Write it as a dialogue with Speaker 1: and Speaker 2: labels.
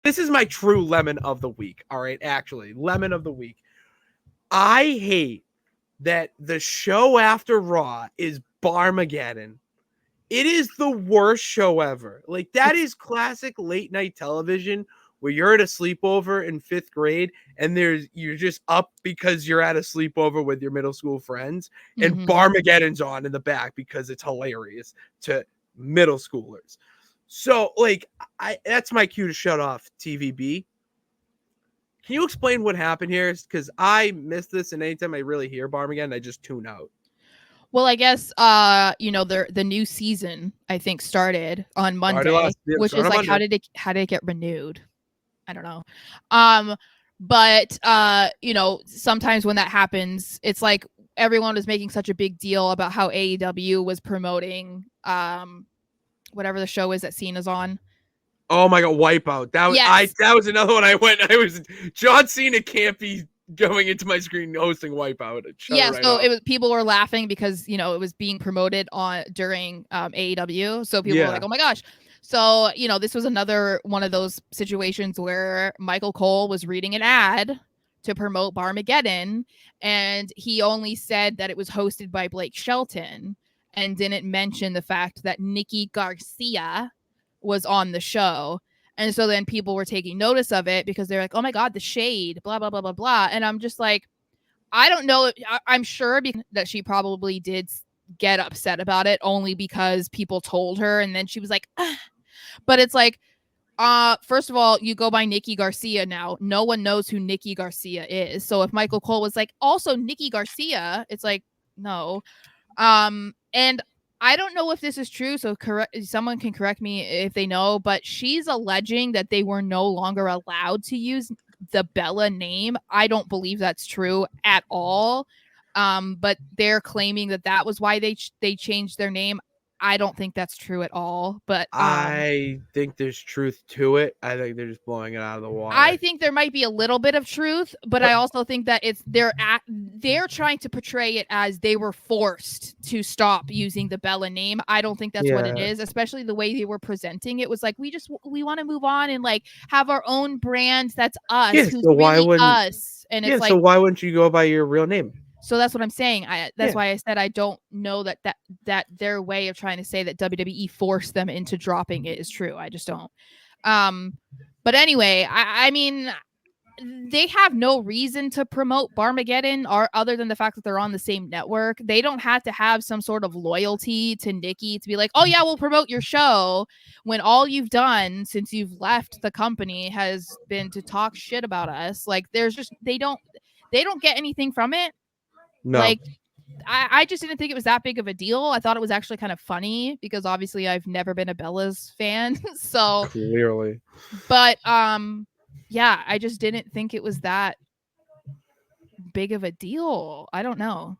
Speaker 1: this is my true lemon of the week. All right, actually, lemon of the week. I hate that the show after Raw is Barmageddon. It is the worst show ever. Like, that is classic late night television where you're at a sleepover in 5th grade and you're just up because you're at a sleepover with your middle school friends, and Barmageddon's on in the back because it's hilarious to middle schoolers. So, like, that's my cue to shut off TVB. Can you explain what happened here? Because I missed this, and anytime I really hear Barmageddon, I just tune out.
Speaker 2: Well, I guess the new season I think started on Monday, which is like how did it get renewed? I don't know. But sometimes when that happens, it's like everyone was making such a big deal about how AEW was promoting whatever the show is that Cena's on.
Speaker 1: Oh my god, Wipeout. That was another one I was John Cena can't be going into my screen hosting Wipeout.
Speaker 2: It was, people were laughing because it was being promoted during AEW, so people were like, oh my gosh. So this was another one of those situations where Michael Cole was reading an ad to promote Barmageddon, and he only said that it was hosted by Blake Shelton and didn't mention the fact that Nikki Garcia was on the show. And so then people were taking notice of it because they're like, oh my god, the shade, blah blah blah blah blah. And I'm just like, I don't know. I'm sure that she probably did get upset about it only because people told her, and then she was like, ah. But it's like, first of all, you go by Nikki Garcia now. No one knows who Nikki Garcia is. So if Michael Cole was like, also Nikki Garcia, it's like, no. And I don't know if this is true, so someone can correct me if they know, but she's alleging that they were no longer allowed to use the Bella name. I don't believe that's true at all. But they're claiming that was why they changed their name. I don't think that's true at all, but
Speaker 1: I think there's truth to it. I think they're just blowing it out of the water.
Speaker 2: I think there might be a little bit of truth, but I also think that they're trying to portray it as they were forced to stop using the Bella name. I don't think that's what it is, especially the way they were presenting it was like we want to move on and like have our own brand that's us, who's
Speaker 1: so
Speaker 2: really us. And it's like,
Speaker 1: so why wouldn't you go by your real name?
Speaker 2: So that's what I'm saying. That's why I said I don't know that their way of trying to say that WWE forced them into dropping it is true. I just don't. But anyway, I mean, they have no reason to promote Barmageddon other than the fact that they're on the same network. They don't have to have some sort of loyalty to Nikki to be like, oh yeah, we'll promote your show, when all you've done since you've left the company has been to talk shit about us. Like they don't get anything from it.
Speaker 1: No.
Speaker 2: Like, I just didn't think it was that big of a deal. I thought it was actually kind of funny because obviously I've never been a Bella's fan. So
Speaker 1: clearly.
Speaker 2: But yeah, I just didn't think it was that big of a deal. I don't know.